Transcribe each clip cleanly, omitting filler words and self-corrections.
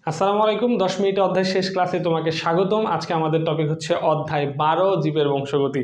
আসসালামু আলাইকুম। 10 মিনিটে অধ্যায় শেষ ক্লাসে তোমাকে স্বাগতম। আজকে আমাদের টপিক হচ্ছে অধ্যায় 12 জীবের বংশগতি।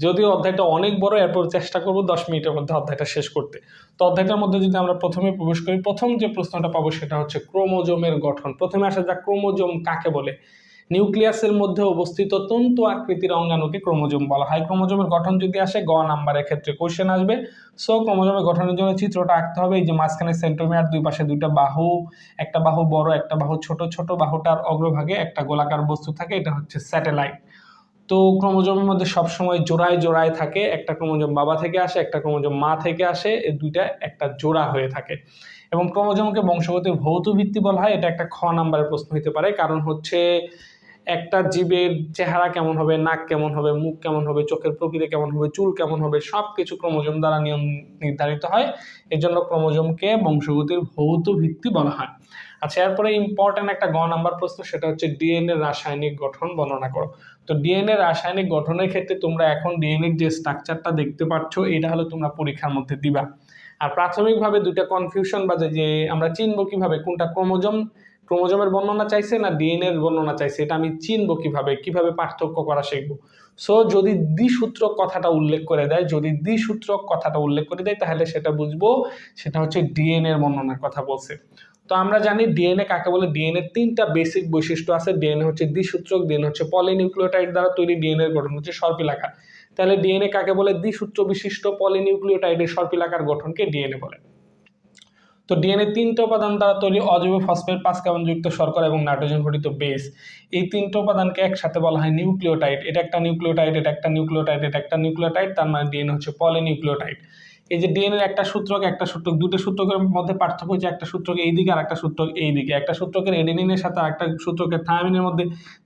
যদিও অধ্যায়টা অনেক বড়, এরপর চেষ্টা করব 10 মিনিটের মধ্যে অধ্যায়টা শেষ করতে। তো অধ্যায়টার মধ্যে যদি আমরা প্রথমে প্রবেশ করি, প্রথম যে প্রশ্নটা পাবো সেটা হচ্ছে ক্রোমোজোমের গঠন। প্রথমে আসা যাক ক্রোমোজোম কাকে বলে। নিউক্লিয়াসের মধ্যে অবস্থিত তন্তু আকৃতির অঙ্গাণুকে ক্রোমোজোম বলা হয়। ক্রোমোজোমের গঠন যদি আসে গ নাম্বারের ক্ষেত্রে কোশ্চেন আসবে। সো ক্রোমোজোমের গঠনের জন্য চিত্রটা আঁকতে হবে। এই যে মাঝখানে সেন্ট্রোমিয়ার, দুই পাশে দুইটা বাহু, একটা বাহু বড় একটা বাহু ছোট, ছোট বাহুটার অগ্রভাগে একটা গোলাকার বস্তু থাকে, এটা হচ্ছে স্যাটেলাইট। তো ক্রোমোজোমের মধ্যে সবসময় জোড়ায় জোড়ায় থাকে, একটা ক্রোমোজোম বাবা থেকে আসে, একটা ক্রোমোজোম মা থেকে আসে, এই দুইটা একটা জোড়া হয়ে থাকে। এবং ক্রোমোজোমকে বংশগতির ভৌত ভিত্তি বলা হয়। এটা একটা খ নাম্বারের প্রশ্ন হতে পারে, কারণ হচ্ছে একটা জীবের চেহারা কেমন হবে, নাক কেমন হবে, মুখ কেমন হবে, চোখের প্রকৃতি কেমন হবে, চুল কেমন হবে, সবকিছু ক্রোমোজোম দ্বারা নিয়ম নির্ধারিত হয়। এই জন্য ক্রোমোজোমকে বংশগতির ভৌত ভিত্তি বলা হয়। আচ্ছা, এরপরে ইম্পর্টেন্ট একটা গ নাম্বার প্রশ্ন, সেটা হচ্ছে ডিএনএ রাসায়নিক গঠন বর্ণনা করো। তো ডিএনএ রাসায়নিক গঠনের ক্ষেত্রে তোমরা এখন ডিএনএ যে স্ট্রাকচারটা দেখতে পাচ্ছ, এটা হলো তোমরা পরীক্ষার মধ্যে দিবা। আর প্রাথমিকভাবে দুইটা কনফিউশন বাজে যে আমরা চিনবো কিভাবে কোনটা ক্রোমোজোমের বর্ণনা চাইছে না ডিএনএ এর বর্ণনা চাইছে, এটা আমি চিনবো কিভাবে পার্থক্য করা শিখবো। সো যদি দ্বিসূত্রক কথাটা উল্লেখ করে দেয়, তাহলে সেটা বুঝবো সেটা হচ্ছে ডিএনএ এর বর্ণনার কথা বলছে। তো আমরা জানি ডিএনএ কাকে বলে। ডিএনএ তিনটা বেসিক বৈশিষ্ট্য আছে। ডিএনএ হচ্ছে দ্বিসূত্রক, ডিএনএ হচ্ছে পলিনিউক্লিওটাইড দ্বারা তৈরি, ডিএনএ এর গঠন হচ্ছে সর্পিলাকার। তাহলে ডিএনএ কাকে বলে? দ্বিসূত্র বিশিষ্ট পলিনিউক্লিওটাইডের সর্পিলাকার গঠনকে ডিএনএ বলে। তো ডিএনএ তিনটা উপাদান দ্বারা তৈরি, অজৈব ফসফেট, 5 কার্বনযুক্ত শর্করা এবং নাইট্রোজেন ঘটিত বেস। এই তিনটা উপাদানকে একসাথে বলা হয় নিউক্লিওটাইড। এটা একটা নিউক্লিওটাইড, এটা একটা নিউক্লিওটাইড, এটা একটা নিউক্লিওটাইড, তার মানে ডিএনএ হচ্ছে পলিনিউক্লিওটাইড। এই যে ডিএনএর একটা সূত্রক দুটো সূত্রকের মধ্যে পার্থক্য হচ্ছে একটা সূত্রক এই দিকে আর একটা সূত্রক এই দিকে। একটা সূত্রকের এডেনিনের সাথে আরেকটা সূত্রকের থায়ামিনের মধ্যে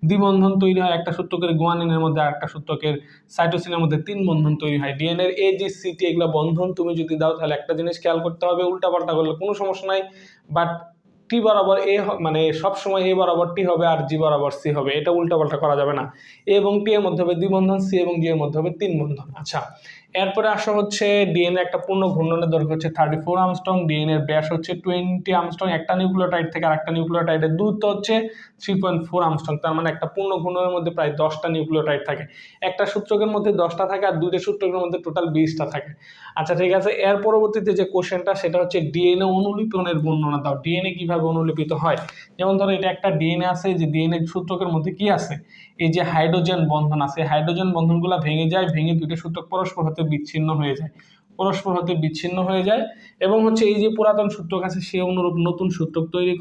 দ্বিবন্ধন তৈরি হয়, একটা সূত্রকের গুয়ানিনের মধ্যে আরেকটা সূত্রকের সাইটোসিনের মধ্যে 3 বন্ধন তৈরি হয়। ডিএনএর এ জি সি টি এগুলো বন্ধন তুমি যদি দাও, তাহলে একটা জিনিস খেয়াল করতে হবে, উল্টাপাল্টা করলে কোনো সমস্যা নাই, বাট টি বরাবর এ মানে সবসময় এ বরাবর টি হবে আর জি বরাবর সি হবে, এটা উল্টাপাল্টা করা যাবে না। এ এবং টি এর মধ্যে হবে দ্বিবন্ধন, সি এবং জি এর মধ্যে হবে 3 বন্ধন। আচ্ছা, এরপরে আসা হচ্ছে ডিএনএ একটা পূর্ণ ঘূর্ণনের দৈর্ঘ্য হচ্ছে 34 আমস্ট্রং, ডিএনএ এর ব্যাস হচ্ছে 20 আমস্ট্রং, একটা নিউক্লিওটাইড থেকে আরেকটা নিউক্লিওটাইডের দূরত্ব হচ্ছে 3.4 আমস্ট্রং। তার মানে একটা পূর্ণ ঘূর্ণনের মধ্যে প্রায় 10টা নিউক্লিওটাইড থাকে। একটা সূত্রকের মধ্যে 10টা থাকে আর দুইটা সূত্রকের মধ্যে টোটাল 20টা থাকে। আচ্ছা ঠিক আছে, এর পরবর্তীতে যে কোশ্চেনটা সেটা হচ্ছে ডিএনএ অনুলিপনের বর্ণনা দাও। ডিএনএ কিভাবে অনুলিপিত হয়? যেমন ধরো এটা একটা ডিএনএ আছে, যে ডিএনএ সূত্রকের মধ্যে কি আছে, এই যে হাইড্রোজেন বন্ধন আছে, হাইড্রোজেন বন্ধনগুলো ভেঙে যায়, ভেঙে দুটো সূত্রক পরস্পর হতে বিচ্ছিন্ন হয়ে যায় এবং হচ্ছে এই যে পুরাতন সূত্রক আছে সে অনুরূপ নতুন সূত্রক তৈরি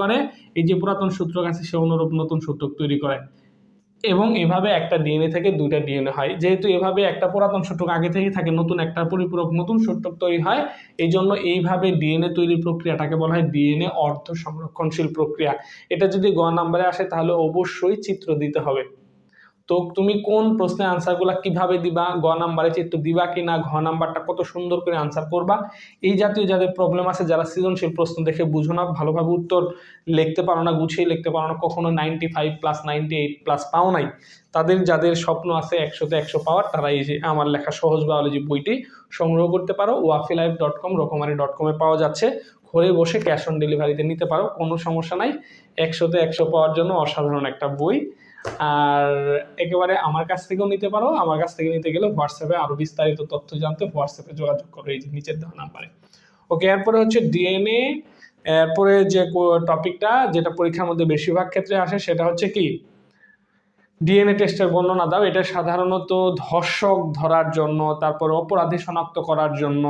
করে, এবং এভাবে একটা ডিএনএ থেকে দুইটা ডিএনএ হয়। যেহেতু এভাবে একটা পুরাতন সূত্রক আগে থেকে থাকে, নতুন একটা পরিপূরক নতুন সূত্রক তৈরি হয়, এই জন্য এইভাবে ডিএনএ তৈরির প্রক্রিয়াটাকে বলা হয় ডিএনএ অর্ধ সংরক্ষণশীল প্রক্রিয়া। এটা যদি গ নাম্বারে আসে তাহলে অবশ্যই চিত্র দিতে হবে। তো তুমি কোন প্রশ্নের আনসারগুলো কিভাবে দিবা, গ নাম্বারে চিত্র দিবা কিনা, ঘ নাম্বারটা কত সুন্দর করে আনসার করবা, এই জাতীয় যাদের প্রবলেম আছে, যারা সৃজনশীল প্রশ্ন দেখে বুঝো না, ভালোভাবে উত্তর লিখতে পারো না, গুছিয়ে লিখতে পারো না, কখনো 95+, 98+ পাও নাই, যাদের স্বপ্ন আছে 100তে 100 পাওয়ার, তারা এই যে আমার লেখা সহজ বায়োলজি বইটি সংগ্রহ করতে পারো। wafielife.com রকমারি.com-এ পাওয়া যাচ্ছে। ঘরে বসে ক্যাশ অন ডেলিভারিতে নিতে পারো, কোনো সমস্যা নাই। 100তে 100 পাওয়ার জন্য অসাধারণ একটা বই। আর একেবারে আমার কাছ থেকেও নিতে পারো। আমার কাছ থেকে নিতে গেলে হোয়াটসঅ্যাপে আরো বিস্তারিত তথ্য জানতে হোয়াটসঅ্যাপে যোগাযোগ করো, এই যে নিচের দেওয়া নাম্বারে। ওকে, এরপরে হচ্ছে ডিএনএ। এরপরে যে টপিকটা যেটা পরীক্ষার মধ্যে বেশিরভাগ ক্ষেত্রে আসে সেটা হচ্ছে কি, ডিএনএ টেস্টের বর্ণনা দাও। এটা সাধারণত ধর্ষক ধরার জন্য, তারপরে অপরাধী শনাক্ত করার জন্য,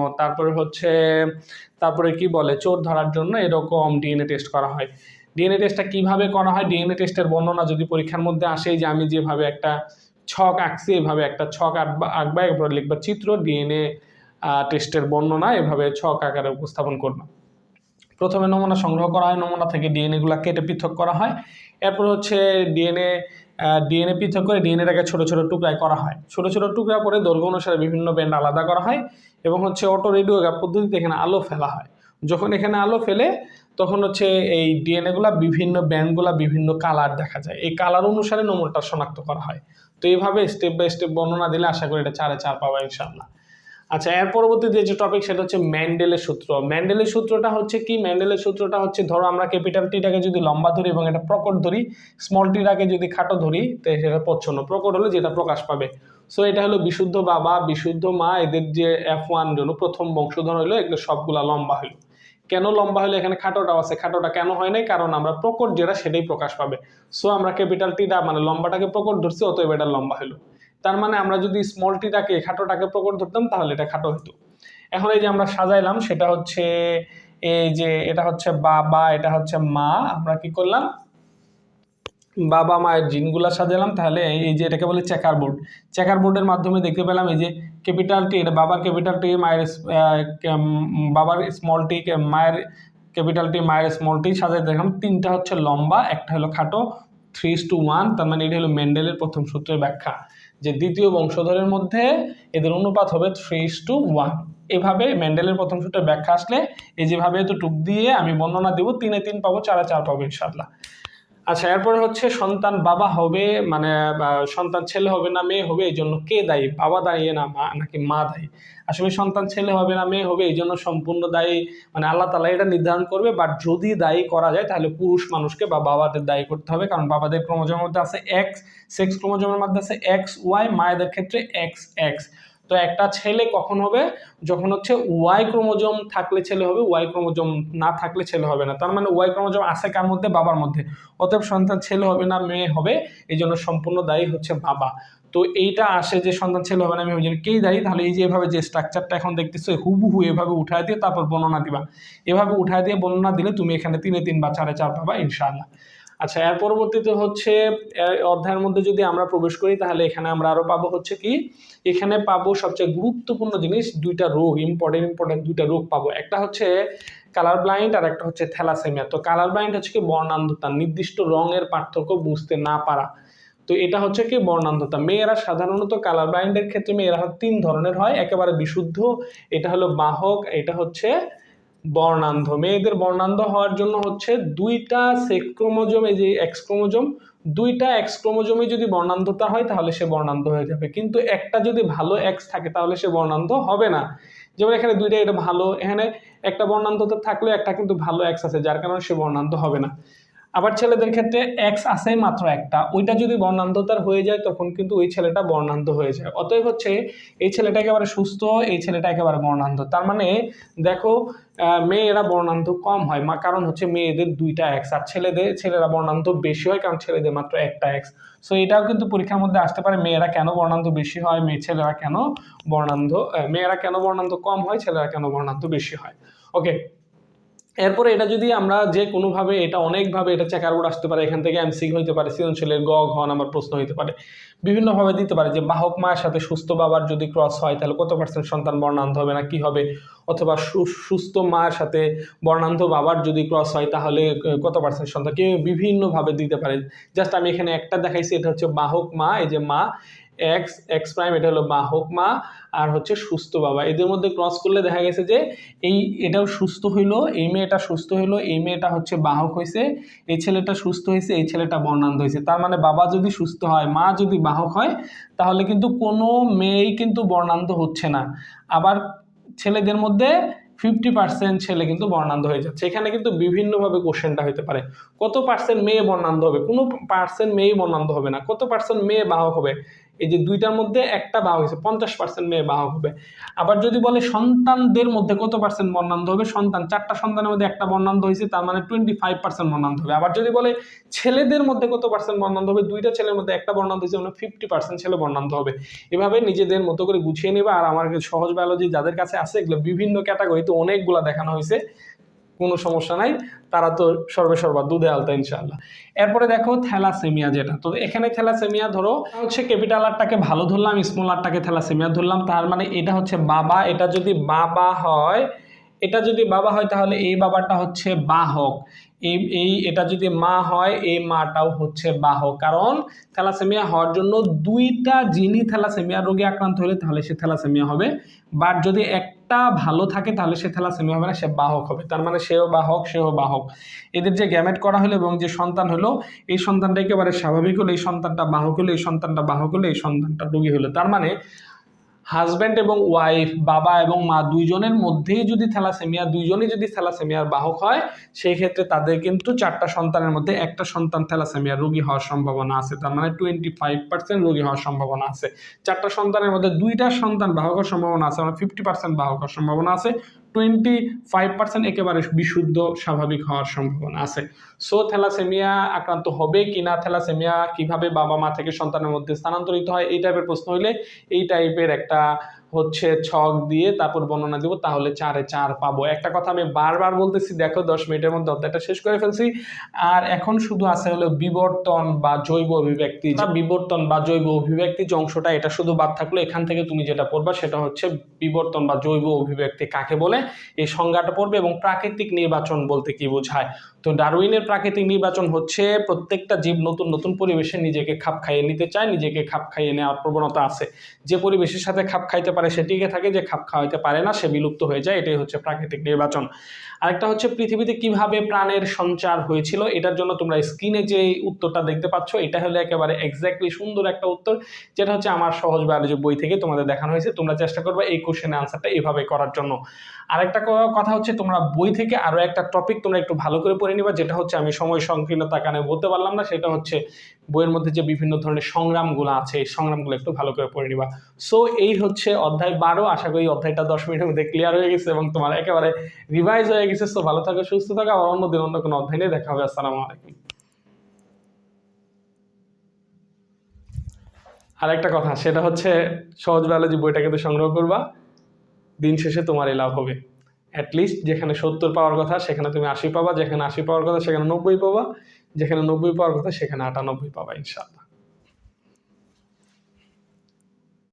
তারপরে কি বলে চোর ধরার জন্য এরকম ডিএনএ টেস্ট করা হয়। ডিএনএ টেস্টটা কিভাবে করা হয়, ডিএনএ টেস্টের বর্ণনা যদি পরীক্ষার মধ্যে আসে, যে আমি যেভাবে একটা ছক আঁকছি, এভাবে একটা ছক আঁকবা, এরপর লিখবা চিত্র ডিএনএ টেস্টের বর্ণনা, এভাবে ছক আকারে উপস্থাপন করবা। প্রথমে নমুনা সংগ্রহ করা হয়, নমুনা থেকে ডিএনএ গুলা কেটে পৃথক করা হয়। এরপর হচ্ছে ডিএনএ পৃথক করে ডিএনএটাকে ছোট ছোট টুকরায় করা হয়। ছোট ছোট টুকরা করে দৈর্ঘ্য অনুসারে বিভিন্ন ব্যান্ড আলাদা করা হয় এবং হচ্ছে অটো রেডিওগ্রাফ পদ্ধতিতে এখানে আলো ফেলা হয়। যখন এখানে আলো ফেলে তখন হচ্ছে এই ডিএনএগুলা বিভিন্ন ব্যান্ডগুলা বিভিন্ন কালার দেখা যায়, এই কালার অনুসারে নমুনাটা শনাক্ত করা হয়। তো এইভাবে স্টেপ বাই স্টেপ বর্ণনা দিলে আশা করি এটা 4-এ 4 পাবা ইনশাআল্লাহ। আচ্ছা, এর পরবর্তীতে যে টপিক সেটা হচ্ছে মেন্ডেলের সূত্র। মেন্ডেলের সূত্রটা হচ্ছে কি? মেন্ডেলের সূত্রটা হচ্ছে, ধরো আমরা ক্যাপিটাল টিটাকে যদি লম্বা ধরি এবং এটা প্রকট ধরি, স্মল টিটাকে যদি খাটো ধরি, তো সেটা প্রচ্ছন্ন। প্রকট হলে যেটা প্রকাশ পাবে। সো এটা হলো বিশুদ্ধ বাবা, বিশুদ্ধ মা, এদের যে F1 হলো প্রথম বংশধর হলো, এগুলো সবগুলা লম্বা হলো। কেন লম্বা হলো? এখানে খাটোটাও আছে। খাটোটা কেন হয় নাই? কারণ আমরা প্রকট যেটা সেটাই প্রকাশ পাবে। সো আমরা ক্যাপিটাল টিটা মানে লম্বাটাকে প্রকট ধরছি, অতএব এটা লম্বা হলো। তার মানে আমরা যদি স্মল টিটাকে খাটোটাকে প্রকট ধরতাম তাহলে এটা খাটো হতো। এখন এই যে আমরা সাজাইলাম সেটা হচ্ছে, এই যে এটা হচ্ছে বাবা, এটা হচ্ছে মা, আমরা কি করলাম? বাবা মায়ের জিনগুলা সাজালাম। তাহলে এই যে এটাকে বলে চেকার বোর্ড। চেকার বোর্ডের মাধ্যমে দেখতে পেলাম এই যে ক্যাপিটাল টি, এটা বাবার ক্যাপিটাল টি, মায়ের বাবার স্মল টি, মায়ের ক্যাপিটাল টি, মায়ের স্মল টি সাজাই দেখলাম। তিনটা হচ্ছে লম্বা, একটা হলো খাটো, 3:1। তার মানে এটা হলো মেন্ডেলের প্রথম সূত্রের ব্যাখ্যা, যে দ্বিতীয় বংশধরের মধ্যে এদের অনুপাত হবে 3:1। এভাবে মেন্ডেলের প্রথম সূত্রের ব্যাখ্যা আসলে এই যেভাবে তো টুক দিয়ে আমি বর্ণনা দেবো, 3 এ 3 পাবো, 4 এ 4 পাবো ইনশাআল্লাহ। আচ্ছা, এরপরে হচ্ছে সন্তান বাবা হবে, মানে সন্তান ছেলে হবে না মেয়ে হবে, এই জন্য কে দায়ী? বাবা দায়ী না মা, নাকি মা দায়ী? আসলে সন্তান ছেলে হবে না মেয়ে হবে এই জন্য সম্পূর্ণ দায়ী মানে আল্লাহ তাআলা এটা নির্ধারণ করবে। বাট যদি দায়ী করা যায় তাহলে পুরুষ মানুষকে বা বাবাদের দায়ী করতে হবে, কারণ বাবাদের ক্রোমোজোমের মধ্যে আছে এক্স, সেক্স ক্রোমোজোমের মধ্যে আছে এক্স ওয়াই, মায়েদের ক্ষেত্রে এক্স এক্স। তো একটা ছেলে কখন হবে? যখন হচ্ছে ওয়াই ক্রোমোজোম থাকলে ছেলে হবে, ওয়াই ক্রোমোজোম না থাকলে ছেলে হবে না। তার মানে ওয়াই ক্রোমোজোম আছে কার মধ্যে? বাবার মধ্যে। অতএব সন্তান ছেলে হবে না মেয়ে হবে, এই জন্য সম্পূর্ণ দায়ী হচ্ছে বাবা। তো এইটা আসে যে সন্তান ছেলে হবে না মেয়ে, ওই জন্য কেই দায়ী? তাহলে এই যে এভাবে যে স্ট্রাকচারটা এখন দেখতেছো হুবহু এভাবে উঠায় দিয়ে তারপর বর্ণনা দিবা। এভাবে উঠায় দিয়ে বর্ণনা দিলে তুমি এখানে 3 এ 3 বা 4 এ 4 পাবা ইনশাআল্লাহ। আচ্ছা, এর পরবর্তীতে হচ্ছে অধ্যায়ের মধ্যে যদি আমরা প্রবেশ করি তাহলে এখানে আমরা আরো পাবো হচ্ছে কি, এখানে পাবো সবচেয়ে গুরুত্বপূর্ণ জিনিস, দুইটা রোগ, ইম্পর্টেন্ট দুইটা রোগ পাবো। একটা হচ্ছে কালার ব্লাইন্ড আর একটা হচ্ছে থ্যালাসেমিয়া। তো কালার ব্লাইন্ড হচ্ছে কি বর্ণান্ধতা, নির্দিষ্ট রঙের পার্থক্য বুঝতে না পারা। তো এটা হচ্ছে কি বর্ণান্ধতা। মেয়েরা সাধারণত কালার ব্লাইন্ডের ক্ষেত্রে মেয়েরা 3 ধরনের হয়, একেবারে বিশুদ্ধ, এটা হলো বাহক, এটা হচ্ছে বর্ণান্ধ। মেয়েদের বর্ণান্ধ হওয়ার জন্য হচ্ছে দুইটা সেক্স ক্রোমোজোম, এই যে এক্স ক্রোমোজোম, দুইটা এক্স ক্রোমোজোমে যদি বর্ণান্ধতা হয় তাহলে সে বর্ণান্ধ হয়ে যাবে। কিন্তু একটা যদি ভালো এক্স থাকে তাহলে সে বর্ণান্ধ হবে না। যেমন এখানে দুইটা, এটা ভালো, এখানে একটা বর্ণান্ধতা থাকলেও একটা কিন্তু ভালো এক্স আছে, যার কারণে সে বর্ণান্ধ হবে না। আবার ছেলেদের ক্ষেত্রে এক্স আছে মাত্র একটা, ওইটা যদি বর্ণান্ধতার হয়ে যায় তখন কিন্তু ওই ছেলেটা বর্ণান্ধ হয়ে যায়। অতএব হচ্ছে এই ছেলেটা একেবারে সুস্থ, এই ছেলেটা একেবারে বর্ণান্ধ। তার মানে দেখো মেয়েরা বর্ণান্ধ কম হয়, কারণ হচ্ছে মেয়েদের দুইটা এক্স, আর ছেলেরা বর্ণান্ধ বেশি হয় কারণ ছেলেদের মাত্র একটা এক্স। সো এটাও কিন্তু পরীক্ষার মধ্যে আসতে পারে, মেয়েরা কেন বর্ণান্ধ বেশি হয়, ছেলেরা কেন মেয়েরা কেন বর্ণান্ধ কম হয়, ছেলেরা কেন বর্ণান্ধ বেশি হয়। ওকে, এরপরে এটা যদি আমরা যে কোনোভাবে, এটা অনেকভাবে এটা চেকার বোর্ড আসতে পারে, এখান থেকে এমসিকিউ হইতে পারে, সৃজনশীলের ঘ নাম্বার প্রশ্ন হইতে পারে, বিভিন্নভাবে দিতে পারে যে বাহক মায়ের সাথে সুস্থ বাবার যদি ক্রস হয় তাহলে কত % সন্তান বর্ণান্ধ হবে না কি হবে, অথবা সুস্থ মায়ের সাথে বর্ণান্ধ বাবার যদি ক্রস হয় তাহলে কত % সন্তান, কেউ বিভিন্নভাবে দিতে পারে। জাস্ট আমি এখানে একটা দেখাইছি, এটা হচ্ছে বাহক মা, এই যে মা এক্স এক্স প্রাইম, এটা হলো বাহক মা, আর হচ্ছে সুস্থ বাবা। এদের মধ্যে ক্রস করলে দেখা গেছে যে এটাও সুস্থ হইলো, এই মেয়েটা সুস্থ হইলো, এই মেয়েটা হচ্ছে বাহক হয়েছে, এই ছেলেটা সুস্থ হয়েছে, এই ছেলেটা বর্ণান্ধ হয়েছে। তার মানে বাবা যদি সুস্থ হয়, মা যদি বাহক হয়, তাহলে কিন্তু কোনো মেয়েই কিন্তু বর্ণান্ধ হচ্ছে না। আবার ছেলেদের মধ্যে 50% ছেলে কিন্তু বর্ণান্ধ হয়ে যাচ্ছে। এখানে কিন্তু বিভিন্নভাবে কোশ্চেনটা হতে পারে, কত % মেয়ে বর্ণান্ধ হবে? কোনো % মেয়ে বর্ণান্ধ হবে না। কত % মেয়ে বাহক হবে? এই যে দুইটার মধ্যে একটা বাহক হয়েছে, 50% মেয়ে বাহক হবে। আবার যদি বলে সন্তানদের মধ্যে কত % বর্ণান্ধ হবে, চারটা সন্তানের মধ্যে একটা বর্ণান্ধ হয়েছে, তার মানে 25% বর্ণান্ধ হবে। আবার যদি বলে ছেলেদের মধ্যে কত % বর্ণান্ধ হবে, দুইটা ছেলের মধ্যে একটা বর্ণান্ধ হয়েছে, মানে 50% ছেলে বর্ণান্ধ হবে। এভাবে নিজেদের মতো করে গুছিয়ে নেবে। আর আমার সহজ বায়োলজি যাদের কাছে আছে, এগুলো বিভিন্ন ক্যাটাগরিতে অনেকগুলো দেখানো হয়েছে, কোনো সমস্যা নাই, তারা তো সর্বেসর্বা দুধে আলতা ইনশাআল্লাহ। এরপরে দেখো থ্যালাসেমিয়া, যেটা তো এখানে থ্যালাসেমিয়া ধরো হচ্ছে ক্যাপিটাল আরটাকে ভালো ধরলাম, স্মল আরটাকে থ্যালাসেমিয়া ধরলাম। তার মানে এটা হচ্ছে বাবা, এটা যদি বাবা হয়, তাহলে এই বাবাটা হচ্ছে বাহক, এটা যদি মা হয়, এই মাটাও হচ্ছে বাহক। কারণ থ্যালাসেমিয়া হওয়ার জন্য দুইটা জিনই থ্যালাসেমিয়া রোগে আক্রান্ত হলে তাহলে সে থ্যালাসেমিয়া হবে। বাট যদি একটা ভালো থাকে তাহলে সে থ্যালাসেমিয়া হবে না, সে বাহক হবে। তার মানে সেও বাহক। এদের যে গ্যামেট করা হলো এবং যে সন্তান হলো, এই সন্তানটা একেবারে স্বাভাবিক হলো, এই সন্তানটা বাহক হলো, এই সন্তানটা বাহক হলো, এই সন্তানটা রোগী হলো। তার মানে হাজব্যান্ড এবং ওয়াইফ, বাবা এবং মা দুইজনের মধ্যেই যদি থ্যালাসেমিয়া, দুইজনই যদি থ্যালাসেমিয়ার বাহক হয়, সেই ক্ষেত্রে তাদের কিন্তু 4টা সন্তানের মধ্যে একটা সন্তান থ্যালাসেমিয়ার রোগী হওয়ার সম্ভাবনা আছে। তার মানে 25% রোগী হওয়ার সম্ভাবনা আছে। 4টা সন্তানের মধ্যে 2টা সন্তান বাহক হওয়ার সম্ভাবনা আছে, মানে 50% বাহক হওয়ার সম্ভাবনা আছে। 25% একেবারে বিশুদ্ধ স্বাভাবিক হওয়ার সম্ভাবনা আছে। সো থ্যালাসেমিয়া আক্রান্ত হবে কিনা, থ্যালাসেমিয়া কিভাবে বাবা মা থেকে সন্তানের মধ্যে স্থানান্তরিত হয়, এই টাইপের প্রশ্ন হইলে এই টাইপের একটা হচ্ছে ছক দিয়ে তারপর বর্ণনা দিব, তাহলে 4-এ 4 পাবো। একটা কথা আমি বারবার বলতেছি, দেখো 10 মিনিটের মধ্যে অধ্যায়টা শেষ করে ফেলছি। আর এখন শুধু আছে হলো বিবর্তন বা জৈব অভিব্যক্তি। বিবর্তন বা জৈব অভিব্যক্তি যে অংশটা, এটা শুধু বাদ থাকলো। এখান থেকে তুমি যেটা পড়বা সেটা হচ্ছে বিবর্তন বা জৈব অভিব্যক্তি কাকে বলে, এই সংজ্ঞাটা পড়বে এবং প্রাকৃতিক নির্বাচন বলতে কি বোঝায়। তো ডারউইনের প্রাকৃতিক নির্বাচন হচ্ছে প্রত্যেকটা জীব নতুন নতুন পরিবেশে নিজেকে খাপ খাইয়ে নিতে চায়, নিজেকে খাপ খাইয়ে নেওয়ার প্রবণতা আছে। যে পরিবেশের সাথে খাপ খাইতে পারে সে টিকে থাকে, যে খাপ খাওয়াইতে পারে না সে বিলুপ্ত হয়ে যায়। এটাই হচ্ছে প্রাকৃতিক নির্বাচন। আরেকটা হচ্ছে পৃথিবীতে কিভাবে প্রাণের সঞ্চার হয়েছিল, এটার জন্য তোমরা স্ক্রিনে যে উত্তরটা দেখতে পাচ্ছ, এটা হলো একেবারে এক্স্যাক্টলি সুন্দর একটা উত্তর, যেটা হচ্ছে আমার সহজ বায়োলজি বই থেকে তোমাদের দেখানো হয়েছে। তোমরা চেষ্টা করবে এই কোশ্চেনের আনসারটা এভাবে করার জন্য। আরেকটা কথা হচ্ছে, তোমরা বই থেকে আরো একটা টপিক তোমরা একটু ভালো করে পড়ে নিবা, যেটা হচ্ছে আমি সময় সংকীর্ণতার কারণে বলতে পারলাম না। সেটা হচ্ছে বইয়ের মধ্যে যে বিভিন্ন ধরনের সংগ্রামগুলো আছে, এই সংগ্রামগুলো একটু ভালো করে পড়ে নিবা। সো এই হচ্ছে অধ্যায় 12। আশা করি অধ্যায়টা 10 মিনিটের মধ্যে ক্লিয়ার হয়ে গেছে এবং তোমার একেবারে রিভাইজ হয়ে গেছে। সো ভালো থাকো, সুস্থ থাকো, আবার অন্যদিন অন্য কোনো অধ্যায় নিয়ে দেখা হবে। আসসালামু আলাইকুম। আরেকটা কথা, সেটা হচ্ছে সহজ বায়োলজি বইটা কিন্তু সংগ্রহ করবা, দিন শেষে তোমারই লাভ হবে। অ্যাটলিস্ট যেখানে 70 পাওয়ার কথা সেখানে তুমি 80 পাবা, যেখানে 80 পাওয়ার কথা সেখানে 90 পাবা, যেখানে 90 পাওয়ার কথা সেখানে 98 পাবা ইনশাআল্লাহ।